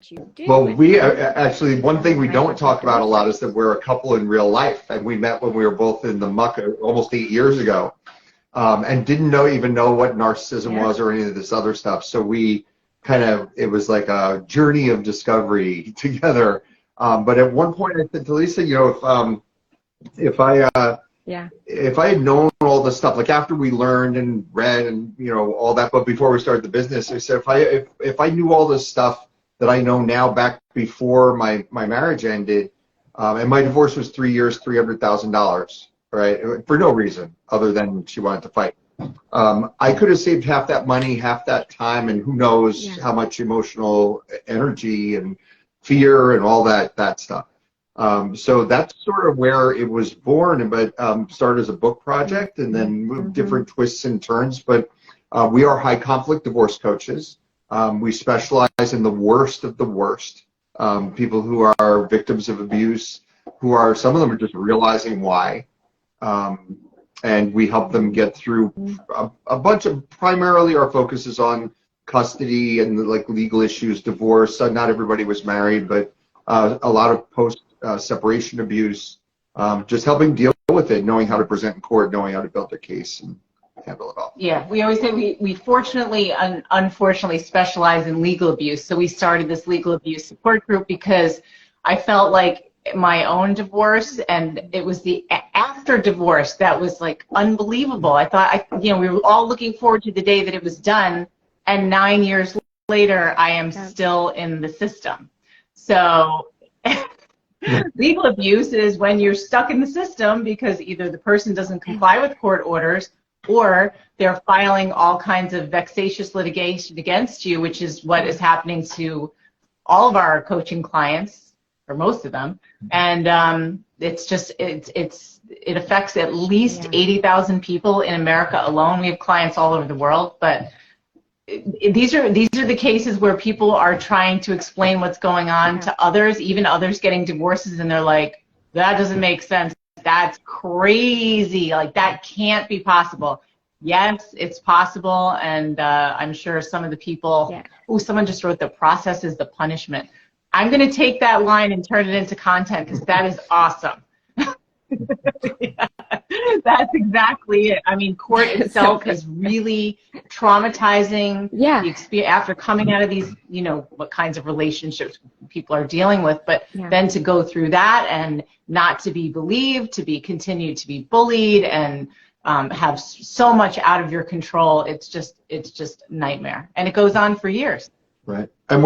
you do. Well, we actually, one thing we don't talk about a lot is that we're a couple in real life, and we met when we were both in the muck almost 8 years ago, and didn't even know what narcissism was or any of this other stuff. So we it was like a journey of discovery together. But at one point I said to Lisa, if I had known all the stuff, like after we learned and read and all that, but before we started the business, I said if I knew all this stuff that I know now back before my marriage ended, and my divorce was 3 years, $300,000, right, for no reason other than she wanted to fight. I could have saved half that money, half that time, and who knows how much emotional energy and fear and all that stuff. So that's sort of where it was born, but started as a book project and then moved different twists and turns. But we are high conflict divorce coaches. We specialize in the worst of the worst, people who are victims of abuse, some of them are just realizing why. And we help them get through a bunch of, primarily our focus is on custody and like legal issues, divorce. Not everybody was married, but a lot of post-separation abuse, just helping deal with it, knowing how to present in court, knowing how to build a case and handle it all. Yeah, we always say we fortunately and unfortunately specialize in legal abuse. So we started this legal abuse support group because I felt like my own divorce, and it was the after divorce that was like unbelievable. I thought, we were all looking forward to the day that it was done, and 9 years later, I am still in the system. So legal abuse is when you're stuck in the system because either the person doesn't comply with court orders or they're filing all kinds of vexatious litigation against you, which is what is happening to all of our coaching clients, or most of them. And it's just, it affects at least 80,000 people in America alone. We have clients all over the world, but these are the cases where people are trying to explain what's going on to others, even others getting divorces, and they're like, that doesn't make sense. That's crazy. Like, that can't be possible. Yes, it's possible, and I'm sure some of the people, someone just wrote, the process is the punishment. I'm going to take that line and turn it into content because that is awesome. That's exactly it. I mean, court itself is really traumatizing. Yeah. After coming out of these, what kinds of relationships people are dealing with, but then to go through that and not to be believed, continue to be bullied, and have so much out of your control. It's just a nightmare, and it goes on for years. Right. And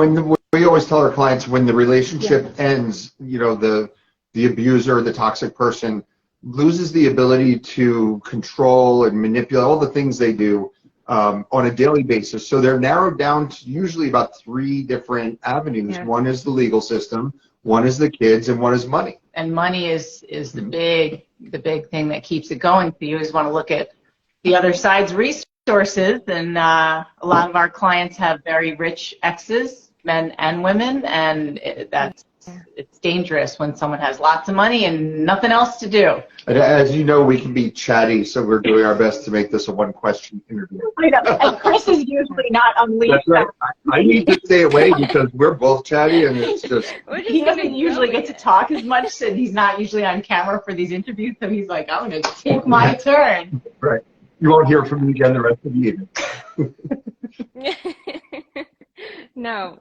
we always tell our clients, when the relationship ends, the abuser, the toxic person, loses the ability to control and manipulate all the things they do on a daily basis. So they're narrowed down to usually about 3 different avenues. One is the legal system, one is the kids, and one is money. And money is the big thing that keeps it going. So you always want to look at the other side's resources, and a lot of our clients have very rich exes, men and women, and it's dangerous when someone has lots of money and nothing else to do. And as you know, we can be chatty, so we're doing our best to make this a one-question interview. I know. And Chris is usually not unleashed. That's right. I need to stay away because we're both chatty, and it's just... He doesn't usually get to talk as much, and he's not usually on camera for these interviews, so he's like, I'm going to take my turn. Right. You won't hear from me again the rest of the evening. No.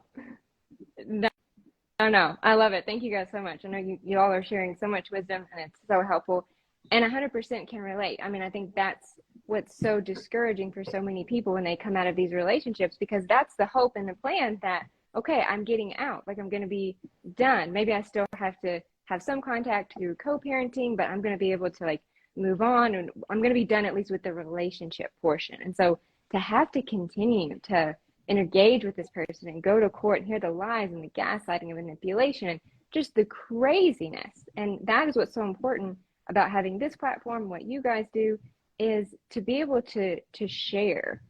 No, I love it. Thank you guys so much. I know you all are sharing so much wisdom, and it's so helpful, and 100% can relate. I mean, I think that's what's so discouraging for so many people when they come out of these relationships, because that's the hope and the plan that, okay, I'm getting out, like I'm going to be done. Maybe I still have to have some contact through co-parenting, but I'm going to be able to like move on, and I'm going to be done at least with the relationship portion. And so to have to continue to engage with this person and go to court and hear the lies and the gaslighting and manipulation and just the craziness. And that is what's so important about having this platform. What you guys do is to be able to share,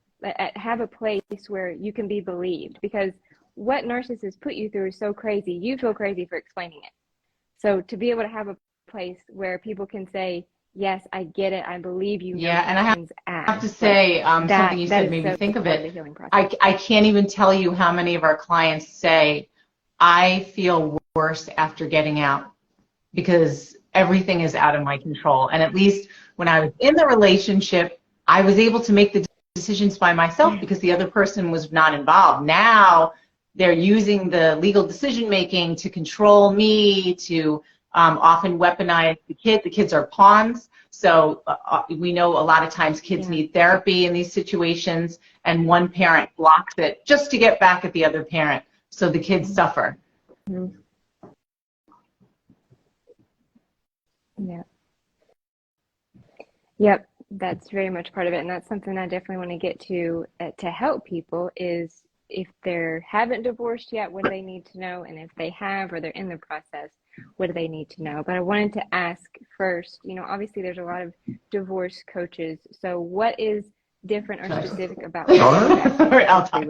have a place where you can be believed, because what narcissists put you through is so crazy. You feel crazy for explaining it. So to be able to have a place where people can say, yes, I get it, I believe you. Yeah, and I have to say something you said made me think of it. I can't even tell you how many of our clients say, I feel worse after getting out because everything is out of my control. And at least when I was in the relationship, I was able to make the decisions by myself because the other person was not involved. Now they're using the legal decision making to control me, to often weaponize the kid. The kids are pawns. So we know a lot of times kids need therapy in these situations, and one parent blocks it just to get back at the other parent. So the kids suffer. Mm-hmm. Yeah. Yep, that's very much part of it, and that's something I definitely want to get to help people is if they haven't divorced yet, what do they need to know, and if they have or they're in the process, what do they need to know? But I wanted to ask first, you know, obviously there's a lot of divorce coaches, so what is different or specific about what I'll talk.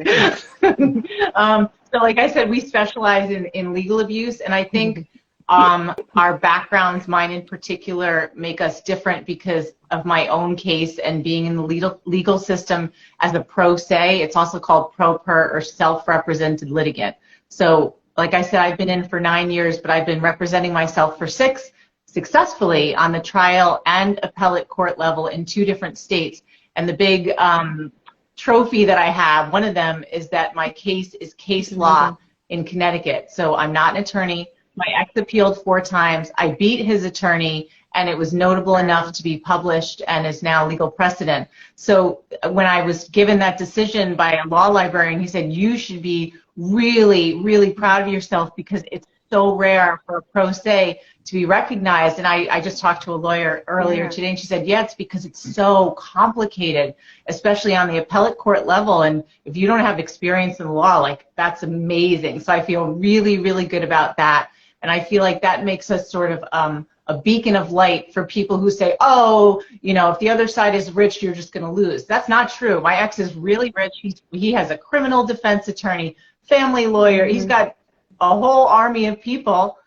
So like I said, we specialize in legal abuse, and I think our backgrounds, mine in particular, make us different because of my own case and being in the legal system as a pro se. It's also called pro per or self-represented litigant. So like I said, I've been in for 9 years, but I've been representing myself for 6 successfully on the trial and appellate court level in 2 different states. And the big trophy that I have, one of them, is that my case is case law in Connecticut. So I'm not an attorney. My ex appealed 4 times. I beat his attorney, and it was notable enough to be published and is now legal precedent. So when I was given that decision by a law librarian, he said, you should be really, really proud of yourself because it's so rare for a pro se to be recognized. And I just talked to a lawyer earlier today, and she said, yeah, it's because it's so complicated, especially on the appellate court level. And if you don't have experience in the law, like, that's amazing. So I feel really, really good about that. And I feel like that makes us sort of a beacon of light for people who say, oh, you know, if the other side is rich, you're just going to lose. That's not true. My ex is really rich. He has a criminal defense attorney, family lawyer. He's got a whole army of people,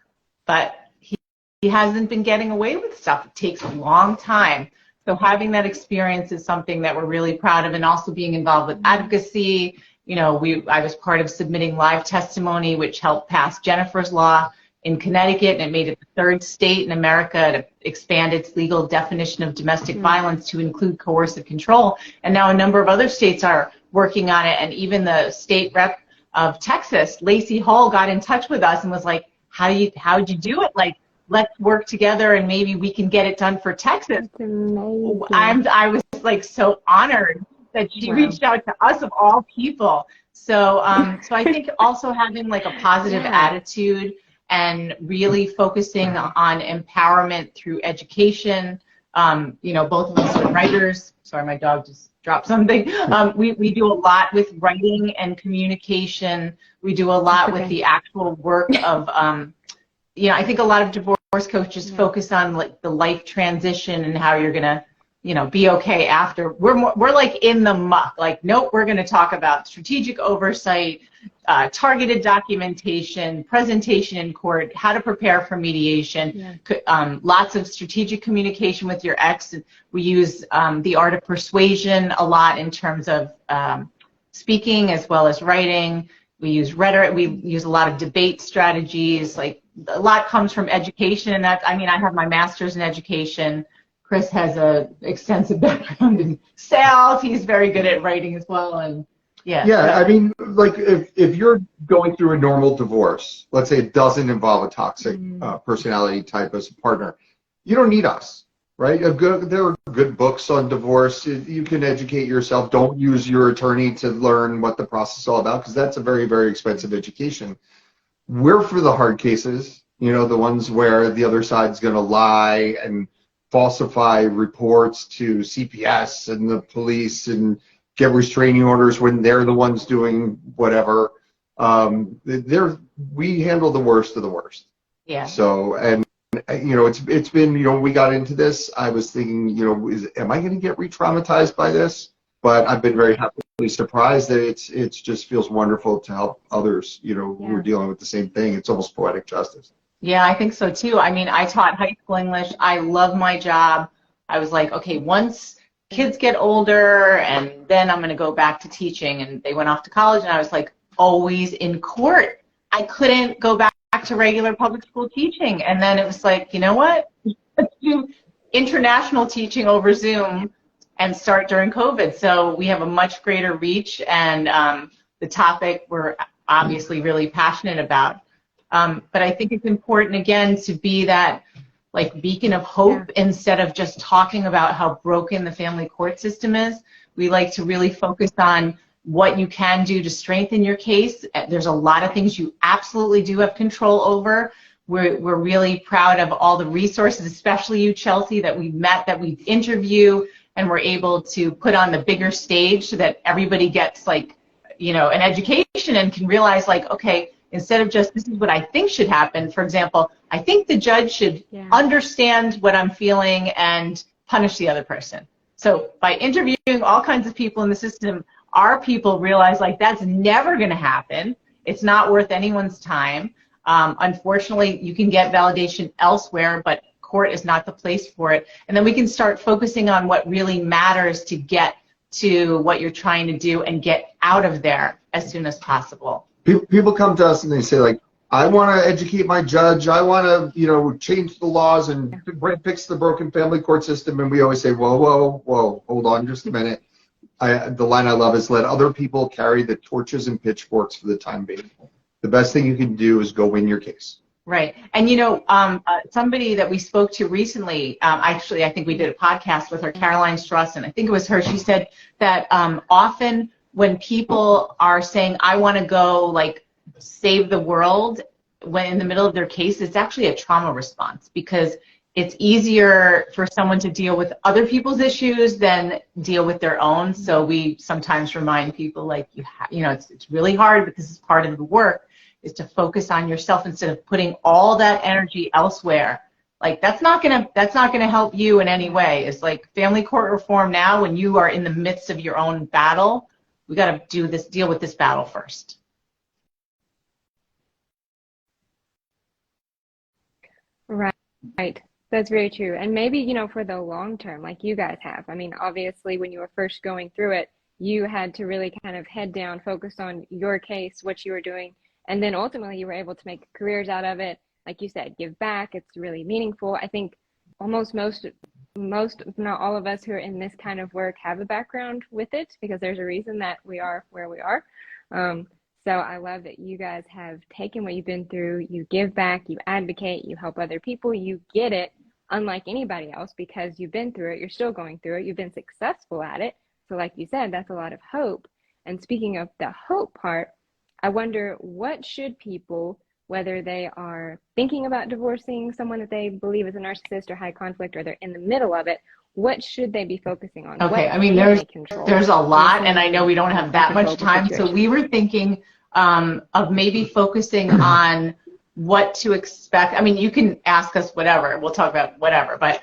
but he hasn't been getting away with stuff. It takes a long time. So having that experience is something that we're really proud of, and also being involved with advocacy. You know, I was part of submitting live testimony, which helped pass Jennifer's Law in Connecticut, and it made it the 3rd state in America to expand its legal definition of domestic violence to include coercive control. And now a number of other states are working on it, and even the state rep of Texas, Lacey Hall, got in touch with us and was like, how'd you do it? Like, let's work together and maybe we can get it done for Texas. That's amazing. I was like so honored that she reached out to us of all people. So so I think also having like a positive attitude and really focusing on empowerment through education. You know, both of us are writers. Sorry, my dog just dropped something. We do a lot with writing and communication. We do a lot with the actual work of, you know, I think a lot of divorce coaches focus on like the life transition and how you're gonna, you know, be okay after. We're like in the muck. Like, nope, we're gonna talk about strategic oversight, targeted documentation, presentation in court, how to prepare for mediation, lots of strategic communication with your ex. We use the art of persuasion a lot in terms of speaking as well as writing. We use rhetoric. We use a lot of debate strategies. Like, a lot comes from education, and that's, I mean, I have my master's in education. Chris has a extensive background in sales. He's very good at writing as well, and I mean, like, if you're going through a normal divorce, let's say it doesn't involve a toxic personality type as a partner, you don't need us, right? There are good books on divorce. You can educate yourself. Don't use your attorney to learn what the process is all about, because that's a very, very expensive education. We're for the hard cases, you know, the ones where the other side's going to lie and falsify reports to CPS and the police and get restraining orders when they're the ones doing whatever. We handle the worst of the worst. Yeah. So, and you know, it's been, you know, when we got into this, I was thinking, you know, am I going to get re-traumatized by this? But I've been very happily surprised that it just feels wonderful to help others, you know, who are dealing with the same thing. It's almost poetic justice. Yeah, I think so too. I mean, I taught high school English. I love my job. I was like, okay, once kids get older, and then I'm going to go back to teaching. And they went off to college, and I was like, always in court. I couldn't go back to regular public school teaching. And then it was like, you know what? Let's do international teaching over Zoom and start during COVID. So we have a much greater reach, and the topic we're obviously really passionate about. But I think it's important, again, to be that like beacon of hope instead of just talking about how broken the family court system is. We like to really focus on what you can do to strengthen your case. There's a lot of things you absolutely do have control over. We're really proud of all the resources, especially you, Chelsey, that we've met, that we've interviewed, and we're able to put on the bigger stage so that everybody gets like, you know, an education and can realize like, okay, instead of just this is what I think should happen. For example, I think the judge should understand what I'm feeling and punish the other person. So by interviewing all kinds of people in the system, our people realize like that's never going to happen. It's not worth anyone's time. Unfortunately, you can get validation elsewhere, but court is not the place for it. And then we can start focusing on what really matters to get to what you're trying to do and get out of there as soon as possible. People come to us and they say like, I want to educate my judge. I want to, you know, change the laws and fix the broken family court system. And we always say, whoa, whoa, whoa, hold on just a minute. The line I love is let other people carry the torches and pitchforks for the time being. The best thing you can do is go win your case. Right. And, you know, somebody that we spoke to recently, actually, I think we did a podcast with her, Caroline Strauss, and I think it was her. She said that often when people are saying, I want to go, like, save the world, when in the middle of their case, it's actually a trauma response, because it's easier for someone to deal with other people's issues than deal with their own. So we sometimes remind people, like, you know, it's really hard, but this is part of the work, is to focus on yourself instead of putting all that energy elsewhere. Like, that's not gonna help you in any way. It's like family court reform now, when you are in the midst of your own battle, we got to deal with this battle first. Right. That's very true. And maybe, you know, for the long term, like you guys have. I mean, obviously, when you were first going through it, you had to really kind of head down, focus on your case, what you were doing. And then ultimately, you were able to make careers out of it. Like you said, give back. It's really meaningful. I think almost most, if not all of us who are in this kind of work have a background with it, because there's a reason that we are where we are. So I love that you guys have taken what you've been through, you give back, you advocate, you help other people, you get it, unlike anybody else, because you've been through it, you're still going through it, you've been successful at it. So like you said, that's a lot of hope. And speaking of the hope part, I wonder, what should people, whether they are thinking about divorcing someone that they believe is a narcissist or high conflict, or they're in the middle of it, what should they be focusing on? Okay, I mean, there's a lot, and I know we don't have that much time, so we were thinking of maybe focusing on what to expect. I mean, you can ask us whatever, we'll talk about whatever, but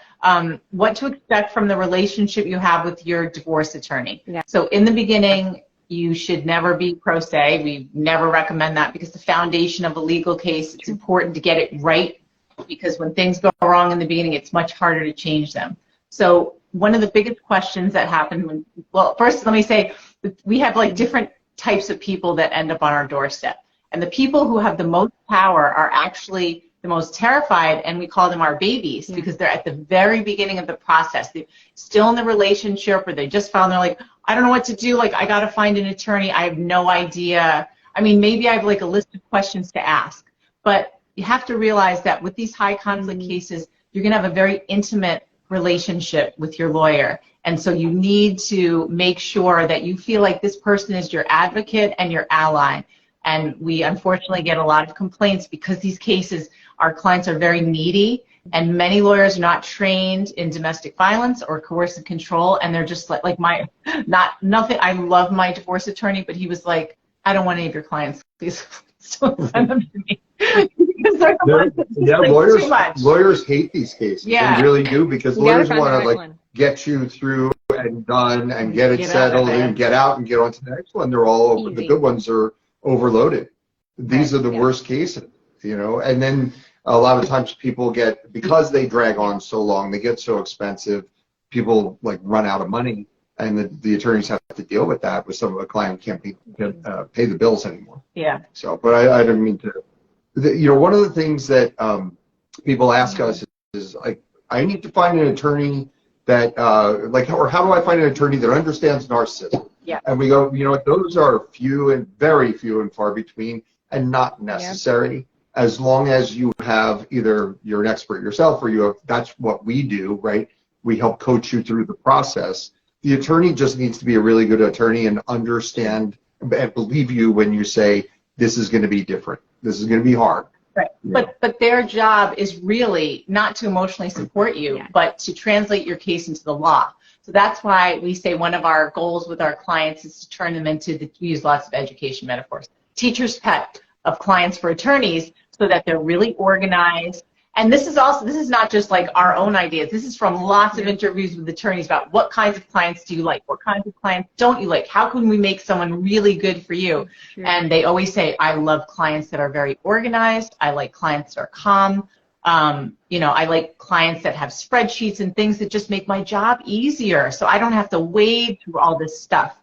what to expect from the relationship you have with your divorce attorney. Yeah. So in the beginning, you should never be pro se. We never recommend that, because the foundation of a legal case, it's important to get it right, because when things go wrong in the beginning, it's much harder to change them. So one of the biggest questions that happen well, first let me say, we have like different types of people that end up on our doorstep. And the people who have the most power are actually the most terrified, and we call them our babies, because they're at the very beginning of the process. They're still in the relationship, or they just found, they're like, I don't know what to do. Like, I got to find an attorney. I have no idea. I mean, maybe I have like a list of questions to ask, but you have to realize that with these high conflict cases, you're going to have a very intimate relationship with your lawyer. And so you need to make sure that you feel like this person is your advocate and your ally. And we unfortunately get a lot of complaints because these cases, our clients are very needy, and many lawyers are not trained in domestic violence or coercive control, and they're just like nothing. I love my divorce attorney, but he was like, I don't want any of your clients, please don't send them to me. Lawyers hate these cases. Yeah. They really do, because lawyers want to get you through and done and get it settled and get out and get on to the next one. They're all over. The good ones are overloaded. These are the worst cases, you know. And then a lot of times people get, because they drag on so long, they get so expensive, people like run out of money, and the attorneys have to deal with that with some of the client can't pay the bills anymore. Yeah. So, but I didn't mean to. One of the things that people ask us is like, I need to find an attorney that or how do I find an attorney that understands narcissism? Yeah. And we go, those are very few and far between, and not necessary. Yep. As long as you have either you're an expert yourself or that's what we do, right? We help coach you through the process. The attorney just needs to be a really good attorney and understand and believe you when you say, this is going to be different. This is going to be hard. Right. Yeah. But their job is really not to emotionally support you, but to translate your case into the law. So that's why we say one of our goals with our clients is to turn them into, we use lots of education metaphors, teacher's pet of clients for attorneys, so that they're really organized. And this is not just like our own ideas. This is from lots of interviews with attorneys about what kinds of clients do you like? What kinds of clients don't you like? How can we make someone really good for you? Sure. And they always say, I love clients that are very organized. I like clients that are calm. I like clients that have spreadsheets and things that just make my job easier, so I don't have to wade through all this stuff.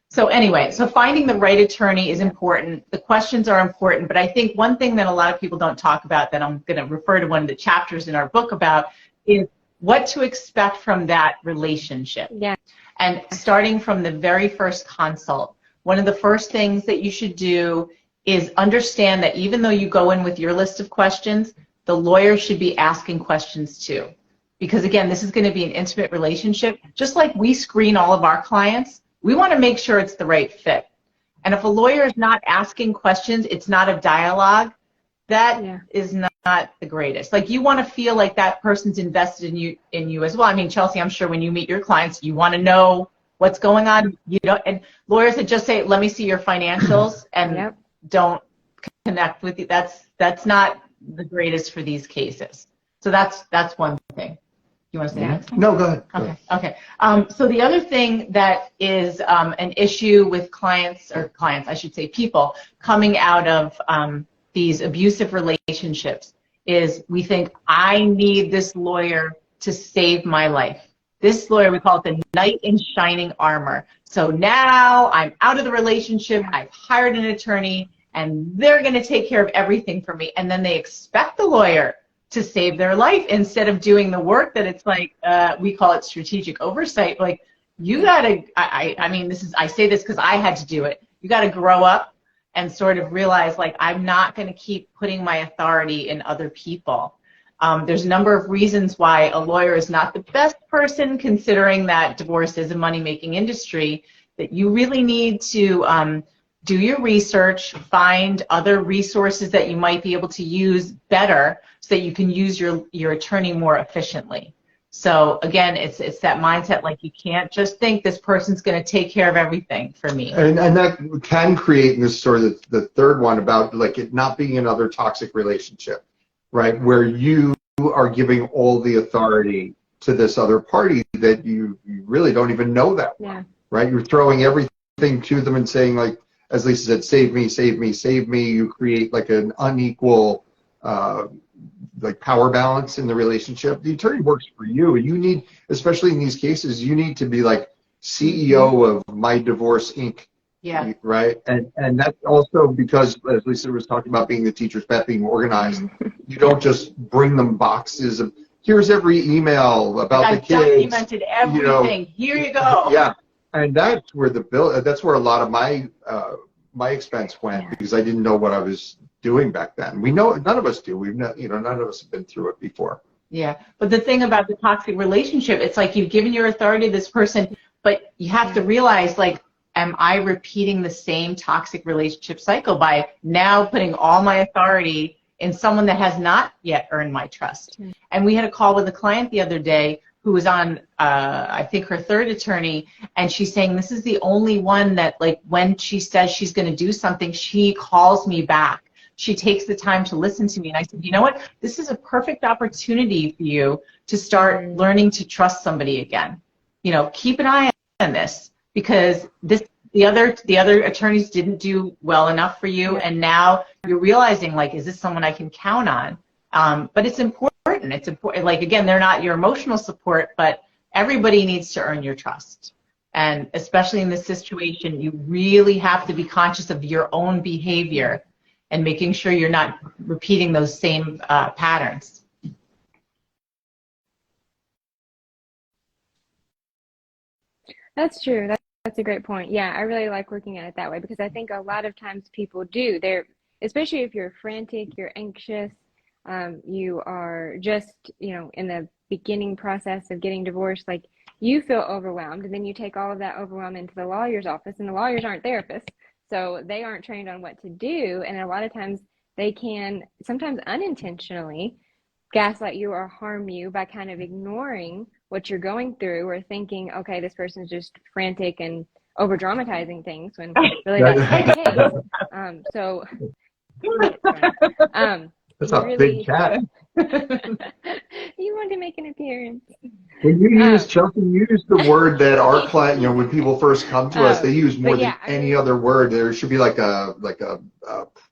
So anyway, so finding the right attorney is important. The questions are important, but I think one thing that a lot of people don't talk about that I'm going to refer to one of the chapters in our book about is what to expect from that relationship. Yeah. And starting from the very first consult, one of the first things that you should do is understand that even though you go in with your list of questions, the lawyer should be asking questions too. Because again, this is going to be an intimate relationship. Just like we screen all of our clients, we want to make sure it's the right fit. And if a lawyer is not asking questions, it's not a dialogue, that is not the greatest. Like, you want to feel like that person's invested in you as well. I mean, Chelsey, I'm sure when you meet your clients, you want to know what's going on. And lawyers that just say, let me see your financials and don't connect with you, that's not the greatest for these cases. So that's one thing. You want to say next? No, go ahead. Okay. So the other thing that is an issue with people coming out of these abusive relationships is we think, I need this lawyer to save my life. This lawyer, we call it the knight in shining armor. So now I'm out of the relationship, I've hired an attorney, and they're going to take care of everything for me. And then they expect the lawyer to save their life instead of doing the work that it's like, we call it strategic oversight. Like, you gotta, I say this because I had to do it. You gotta grow up and sort of realize, like, I'm not gonna keep putting my authority in other people. There's a number of reasons why a lawyer is not the best person, considering that divorce is a money-making industry, that you really need to do your research, find other resources that you might be able to use better so that you can use your attorney more efficiently. So again, it's that mindset, like, you can't just think this person's going to take care of everything for me. And that can create, and this is sort of the third one about, like, it not being another toxic relationship, right? Where you are giving all the authority to this other party that you really don't even know that well, right? You're throwing everything to them and saying, like, as Lisa said, save me, save me, save me. You create like an unequal like power balance in the relationship. The attorney works for you. You need, especially in these cases, you need to be like CEO of My Divorce Inc. Yeah. Right. And that's also because, as Lisa was talking about, being the teacher's pet, being organized. You don't just bring them boxes of, here's every email about the kids. Documented everything. Here you go. Yeah. And that's where that's where a lot of my my expense went, because I didn't know what I was doing back then. We know none of us do. None of us have been through it before. Yeah. But the thing about the toxic relationship, it's like you've given your authority to this person, but you have to realize, like, am I repeating the same toxic relationship cycle by now putting all my authority in someone that has not yet earned my trust? And we had a call with a client the other day who was on, I think, her third attorney, and she's saying, this is the only one that, like, when she says she's going to do something, she calls me back. She takes the time to listen to me. And I said, you know what? This is a perfect opportunity for you to start learning to trust somebody again. Keep an eye on this, because the other attorneys didn't do well enough for you, and now you're realizing, like, is this someone I can count on? But it's important. It's important. Like, again, they're not your emotional support, but everybody needs to earn your trust. And especially in this situation, you really have to be conscious of your own behavior and making sure you're not repeating those same patterns. That's true. That's a great point. Yeah, I really like looking at it that way because I think a lot of times people do. They're, especially if you're frantic, you're anxious, you are just, in the beginning process of getting divorced, like you feel overwhelmed, and then you take all of that overwhelm into the lawyer's office, and the lawyers aren't therapists, so they aren't trained on what to do, and a lot of times they can sometimes unintentionally gaslight you or harm you by kind of ignoring what you're going through or thinking, okay, this person's just frantic and over dramatizing things when really that's not the case. So That's a big cat. You want to make an appearance. When you use, Chelsey, you use the word that our client, when people first come to us, they use more than any other word. There should be like a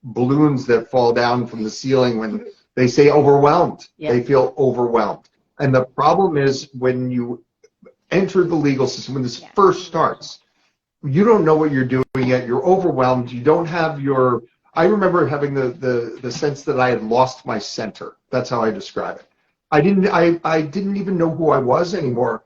balloons that fall down from the ceiling when they say overwhelmed. Yeah. They feel overwhelmed. And the problem is when you enter the legal system, when this first starts, you don't know what you're doing yet. You're overwhelmed. You don't have your, I remember having the sense that I had lost my center. That's how I describe it. I didn't even know who I was anymore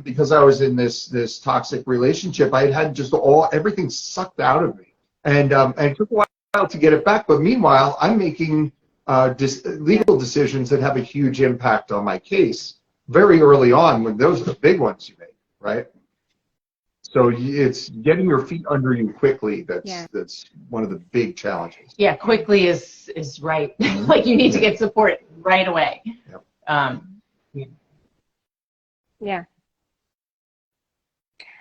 because I was in this toxic relationship. I had just everything sucked out of me. And it took a while to get it back. But meanwhile, I'm making legal decisions that have a huge impact on my case very early on, when those are the big ones you make, right? So it's getting your feet under you quickly. That's one of the big challenges. Yeah, quickly is right. Like you need to get support right away. Yep. Yeah.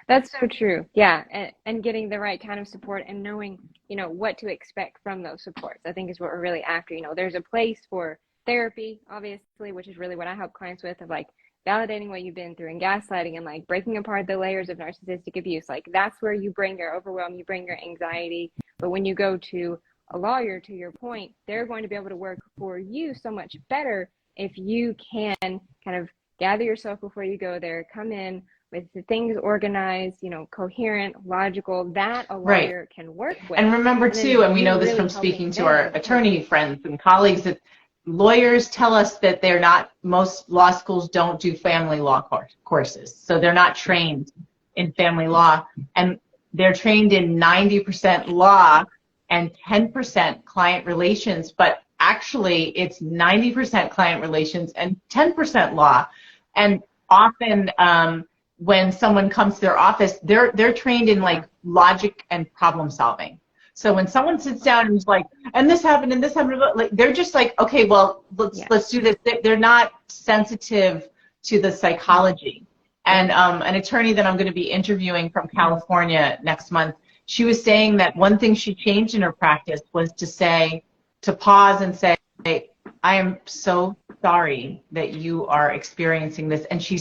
That's so true. Yeah, and getting the right kind of support and knowing, what to expect from those supports, I think is what we're really after. There's a place for therapy, obviously, which is really what I help clients with, of like validating what you've been through and gaslighting and like breaking apart the layers of narcissistic abuse. Like that's where you bring your overwhelm, you bring your anxiety. But when you go to a lawyer, to your point, they're going to be able to work for you so much better if you can kind of gather yourself before you go there, come in with the things organized, coherent, logical, that a lawyer can work with. And remember too, and we know this from speaking to our attorney friends and colleagues, that lawyers tell us that most law schools don't do family law courses. So they're not trained in family law, and they're trained in 90% law and 10% client relations, but actually it's 90% client relations and 10% law. And often, when someone comes to their office, they're trained in like logic and problem solving. So when someone sits down and is like, and this happened, like they're just like, okay, well, let's do this. They're not sensitive to the psychology. And an attorney that I'm going to be interviewing from California next month, she was saying that one thing she changed in her practice was to pause and say, I am so sorry that you are experiencing this. And she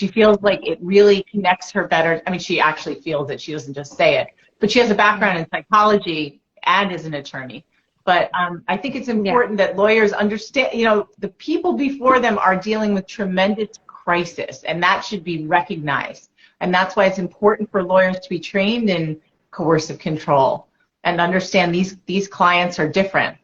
feels like it really connects her better. I mean, she actually feels it. She doesn't just say it. But she has a background in psychology and is an attorney. But I think it's important that lawyers understand, the people before them are dealing with tremendous crisis, and that should be recognized. And that's why it's important for lawyers to be trained in coercive control and understand these clients are different.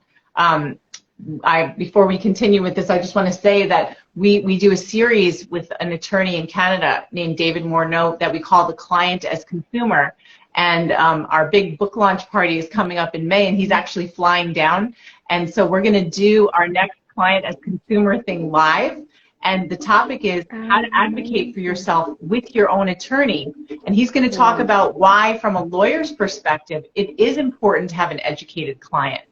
Before we continue with this, I just want to say that we do a series with an attorney in Canada named David Morneau that we call The Client as Consumer. And our big book launch party is coming up in May, and he's actually flying down. And so we're going to do our next Client as Consumer thing live. And the topic is how to advocate for yourself with your own attorney. And he's going to talk about why, from a lawyer's perspective, it is important to have an educated client.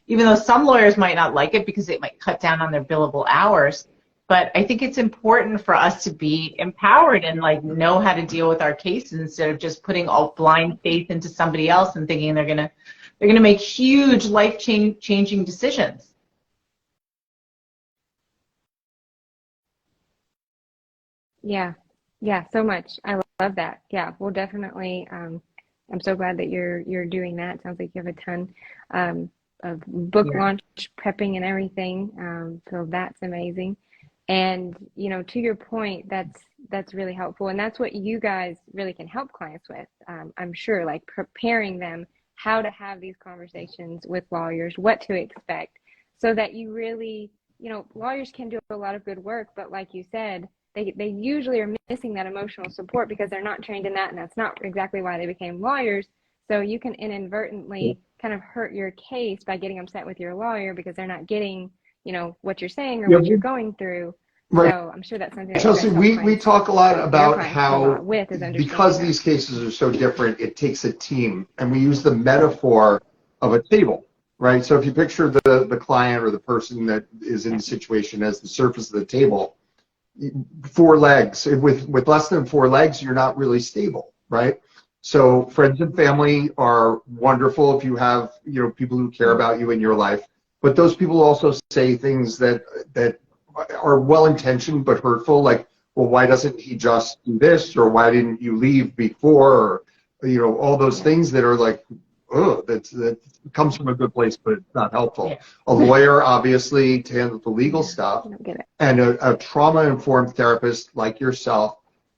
Even though some lawyers might not like it because it might cut down on their billable hours. But I think it's important for us to be empowered and like know how to deal with our cases instead of just putting all blind faith into somebody else and thinking they're gonna make huge life-changing decisions. Yeah, so much. I love that. Yeah, we'll definitely. I'm so glad that you're doing that. Sounds like you have a ton of book launch prepping and everything. So that's amazing. And, you know, to your point, that's really helpful. And that's what you guys really can help clients with. I'm sure, like preparing them how to have these conversations with lawyers, what to expect, so that you really, you know, lawyers can do a lot of good work, but like you said, they usually are missing that emotional support because they're not trained in that, and that's not exactly why they became lawyers. So you can inadvertently kind of hurt your case by getting upset with your lawyer because they're not getting, you know, what you're saying or what you're going through. Right. So I'm sure that's something that Chelsey, we talk a lot about how, because that. these cases are so different, it takes a team, and we use the metaphor of a table, right? So if you picture the client or the person that is in the situation as the surface of the table, 4 legs. With less than 4 legs, you're not really stable, right? So friends and family are wonderful if you have, you know, people who care about you in your life, but those people also say things that are well-intentioned but hurtful, like, well, why doesn't he just do this, or why didn't you leave before, or, you know, all those things that are like, oh, that comes from a good place, but it's not helpful. Yeah. A lawyer, obviously, to handle the legal stuff, and a trauma-informed therapist like yourself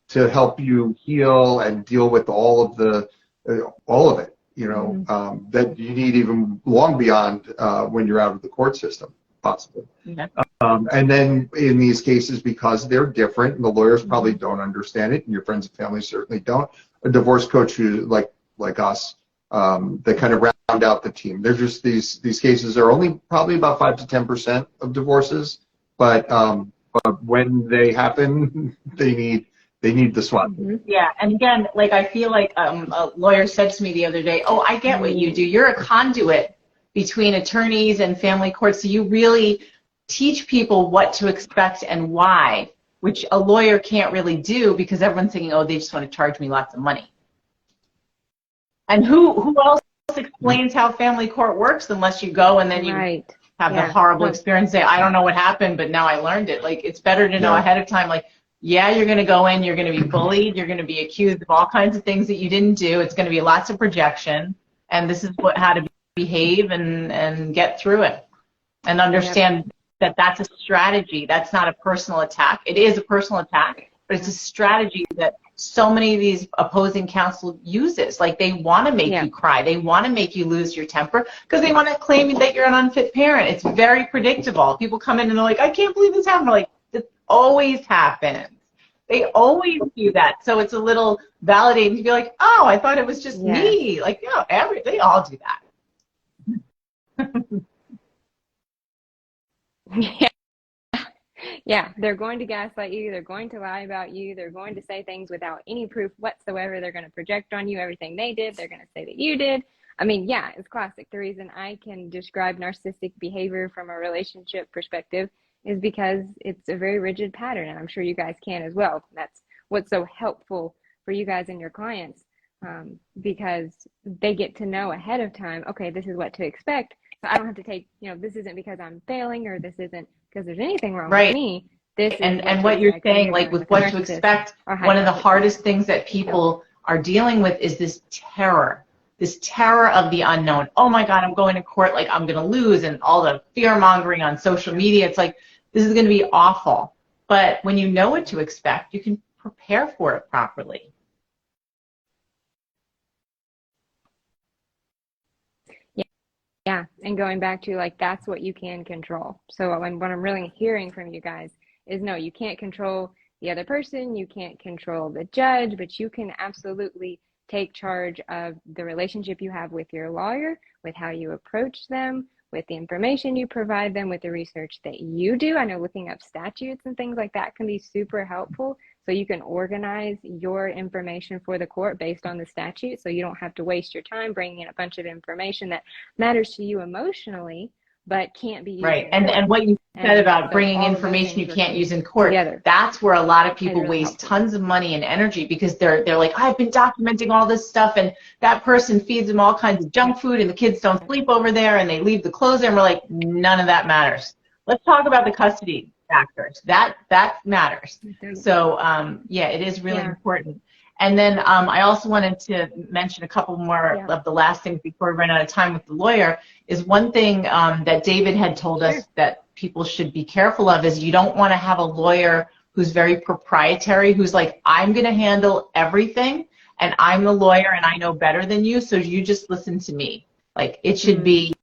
to help you heal and deal with all of it, you know, that you need even long beyond when you're out of the court system, possibly. Yeah. And then in these cases, because they're different, and the lawyers probably don't understand it, and your friends and family certainly don't, a divorce coach who, like us, they kind of round out the team. They're just these cases are only probably about 5 to 10% of divorces, but when they happen, they need the SWAT. Yeah, and again, like I feel like a lawyer said to me the other day, "Oh, I get what you do. You're a conduit between attorneys and family courts, so you really teach people what to expect and why, which a lawyer can't really do because everyone's thinking, oh, they just want to charge me lots of money." And who else explains how family court works unless you go and then you have the horrible experience, say, I don't know what happened, but now I learned it. Like, it's better to know ahead of time, like, yeah, you're going to go in, you're going to be bullied, you're going to be accused of all kinds of things that you didn't do. It's going to be lots of projection, and this is how to behave and get through it and understand that that's a strategy. That's not a personal attack. It is a personal attack, but it's a strategy that so many of these opposing counsel uses. Like, they want to make you cry. They want to make you lose your temper because they want to claim that you're an unfit parent. It's very predictable. People come in and they're like, I can't believe this happened. Like, this always happens. They always do that. So it's a little validating to be like, oh, I thought it was just me. Like, no, they all do that. Yeah, they're going to gaslight you, they're going to lie about you, they're going to say things without any proof whatsoever, they're going to project on you everything they did, they're going to say that you did. I mean, yeah, it's classic. The reason I can describe narcissistic behavior from a relationship perspective is because it's a very rigid pattern, and I'm sure you guys can as well. That's what's so helpful for you guys and your clients, because they get to know ahead of time, okay, this is what to expect. So I don't have to take, you know, this isn't because I'm failing, or this isn't because there's anything wrong with me. This and what you're saying, like with what to expect, one of the hardest things that people are dealing with is this terror of the unknown. Oh my God, I'm going to court, like I'm going to lose, and all the fear mongering on social media. It's like, this is going to be awful. But when you know what to expect, you can prepare for it properly. Yeah, and going back to, like, that's what you can control. So what I'm really hearing from you guys is, no, you can't control the other person, you can't control the judge, but you can absolutely take charge of the relationship you have with your lawyer, with how you approach them, with the information you provide them, with the research that you do. I know looking up statutes and things like that can be super helpful. So you can organize your information for the court based on the statute, so you don't have to waste your time bringing in a bunch of information that matters to you emotionally but can't be used right. And what you said about bringing information you can't use in court, that's where a lot of people waste tons of money and energy, because they're like, I've been documenting all this stuff, and that person feeds them all kinds of junk food, and the kids don't sleep over there, and they leave the clothes there, and we're like, none of that matters. Let's talk about the custody factors. That matters. So yeah, it is really important. And then I also wanted to mention a couple more of the last things before we run out of time with the lawyer, is one thing that David had told us that people should be careful of is you don't want to have a lawyer who's very proprietary, who's like, I'm going to handle everything, and I'm the lawyer, and I know better than you, so you just listen to me. Like, it should be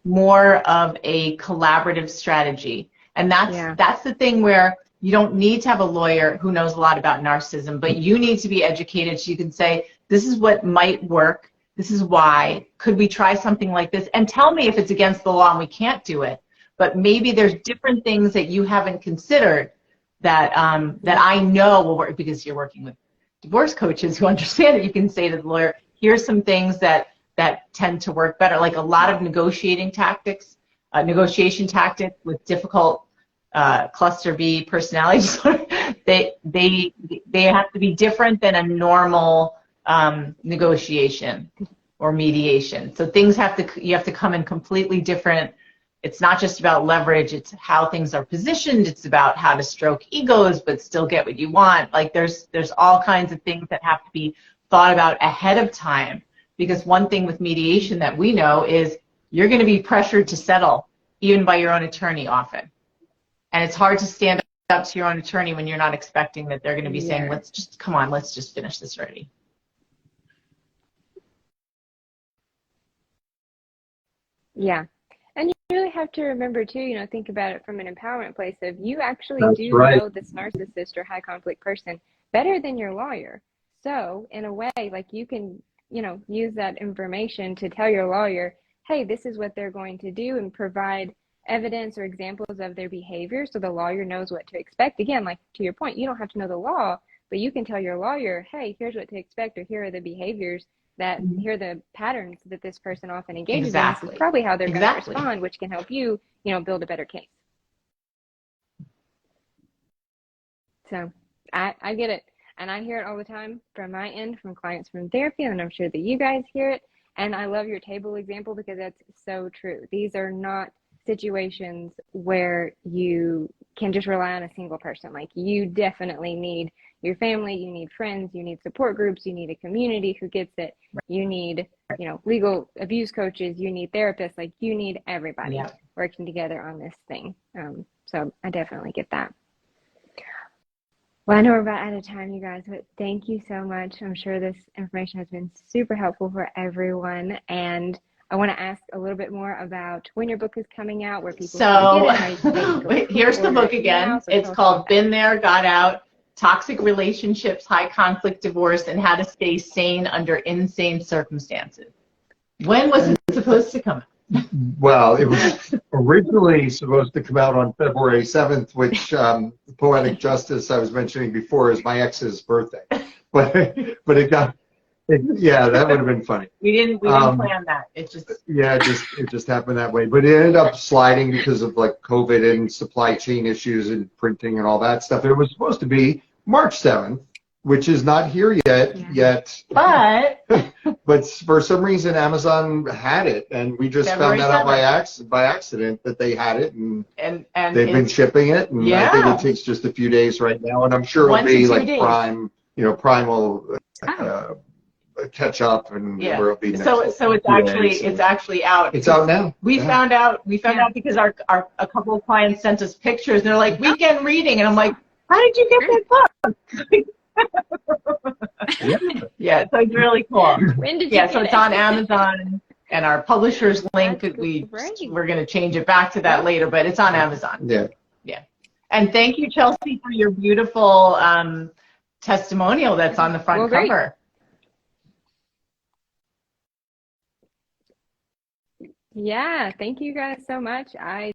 more of a collaborative strategy. And that's the thing where you don't need to have a lawyer who knows a lot about narcissism, but you need to be educated so you can say, this is what might work, this is why, could we try something like this? And tell me if it's against the law and we can't do it. But maybe there's different things that you haven't considered that that I know will work, because you're working with divorce coaches who understand it. You can say to the lawyer, here's some things that tend to work better, like a lot of negotiation tactics with difficult cluster B personality disorder. They have to be different than a normal negotiation or mediation. So things you have to come in completely different. It's not just about leverage, it's how things are positioned, it's about how to stroke egos but still get what you want. Like there's all kinds of things that have to be thought about ahead of time, because one thing with mediation that we know is you're going to be pressured to settle even by your own attorney often. And it's hard to stand up to your own attorney when you're not expecting that they're going to be saying, let's just finish this already. Yeah. And you really have to remember too, think about it from an empowerment place of you actually know this narcissist or high conflict person better than your lawyer. So in a way, like you can, use that information to tell your lawyer, hey, this is what they're going to do, and provide evidence or examples of their behavior so the lawyer knows what to expect. Again, like to your point, you don't have to know the law, but you can tell your lawyer, hey, here's what to expect, or here are the behaviors that, here are the patterns that this person often engages in. This is probably how they're going to respond, which can help you, build a better case. So I get it. And I hear it all the time from my end, from clients from therapy, and I'm sure that you guys hear it. And I love your table example because that's so true. These are not situations where you can just rely on a single person. Like you definitely need your family, you need friends, you need support groups, you need a community who gets it. You need, legal abuse coaches, you need therapists, like you need everybody working together on this thing. So I definitely get that. Well, I know we're about out of time, you guys, but thank you so much. I'm sure this information has been super helpful for everyone. And I want to ask a little bit more about when your book is coming out, where people can get it. Here's the book again. It's called Been There, Got Out, Toxic Relationships, High Conflict Divorce, and How to Stay Sane Under Insane Circumstances. When was it supposed to come out? Well, it was originally supposed to come out on February 7th, which Poetic Justice I was mentioning before is my ex's birthday. But it got, that would have been funny. We didn't plan that. It just happened that way. But it ended up sliding because of like COVID and supply chain issues and printing and all that stuff. It was supposed to be March 7th, which is not here yet. But for some reason, Amazon had it, and we just found that out by accident that they had it, and they've been shipping it, and I think it takes just a few days right now, and I'm sure it'll be like Prime, Prime will catch up, and where it'll be next. So it's actually out. It's out now. We found out because a couple of clients sent us pictures, and they're like, weekend reading, and I'm like, how did you get that book? So it's really cool. When did you so it's on Amazon, and our publisher's link, we're going to change it back to that later, but it's on Amazon. And thank you, Chelsey, for your beautiful testimonial that's on the front cover. Yeah, thank you guys so much. I